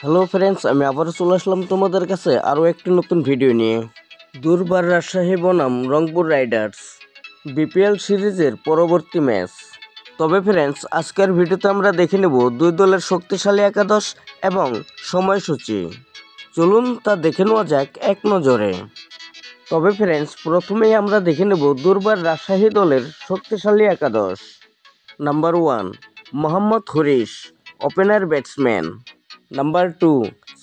Hello friends, আমি আবারও চলে আসলাম তোমাদের কাছে আরও একটি নতুন ভিডিও নিয়ে। দুর্বার রাজশাহী বনাম রংপুর রাইডার্স বিপিএল সিরিজের পরবর্তী ম্যাচ। তবে ফ্রেন্ডস, আজকের ভিডিওতে আমরা দেখে নেব দুই দলের শক্তিশালী একাদশ এবং সময়সূচি। চলুন তা দেখে নেওয়া যাক এক নজরে। তবে ফ্রেন্ডস, প্রথমেই আমরা দেখে নেব দুর্বার রাজশাহী দলের শক্তিশালী একাদশ। Number 1 Mohammad Harish, opener batsman. Number 2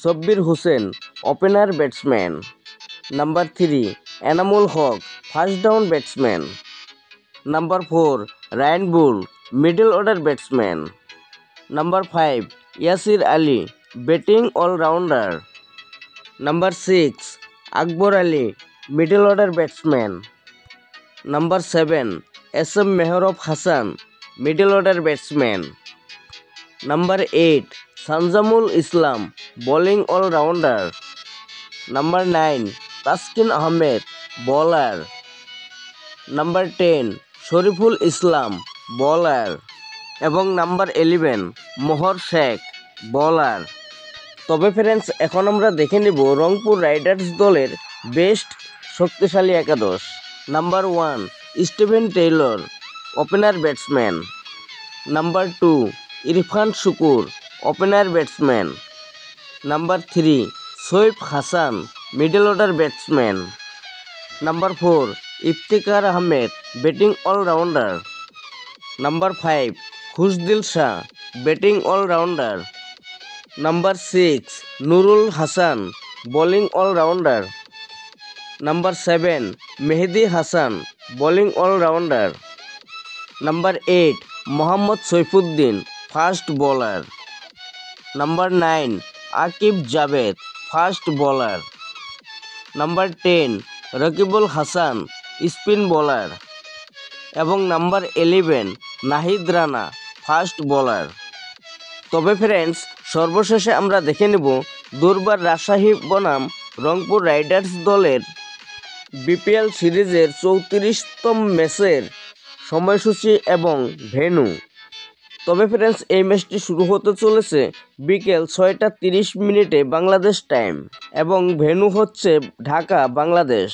Sabbir Hossain, opener batsman. Number 3 Enamul Haque, first down batsman. Number 4 Ryan Burl, middle order batsman. Number 5 Yasir Ali, batting allrounder. Number 6 Akbar Ali, middle order batsman. Number 7 S M. Mehrab Hasan, middle order batsman. Number 8 Sanjamul Islam, bowling allrounder. Number 9 Taskin Ahmed, bowler. Number 10 Shoriful Islam, bowler. এবং number 11 মোহর Sheikh, bowler. তবে friends, এখন আমরা দেখে নেব Rangpur Riders দলের best শক্তিশালী একাদশ। Number 1 Steven Taylor, opener batsman. Number 2 Irfan Sukkur, opener batsman. Number 3 Saif Hasan, middle order batsman. Number 4 Iftikhar Ahmed, batting allrounder. Number 5 Khushdil Shah, batting allrounder. Number 6 Nurul Hasan, bowling allrounder. Number 7 Mehedi Hasan, bowling allrounder. Number 8 Mohammad Saifuddin, fast bowler. Number 9 Aqib Javed, fast bowler. Number 10 Rakibul Hasan, spin bowler. এবং number 11 Nahid Rana, fast bowler. তবে friends, সর্বশেষে আমরা দেখে নেব দুর্বার রাজশাহী বনাম Rangpur Riders দলের BPL সিরিজের 34তম ম্যাচের সময়সূচি এবং ভেন্যু। তবে ফ্রেন্ডস, এই ম্যাচটি শুরু হতে চলেছে বিকেল 6টা 30 মিনিটে বাংলাদেশ টাইম এবং ভেন্যু হচ্ছে ঢাকা, বাংলাদেশ।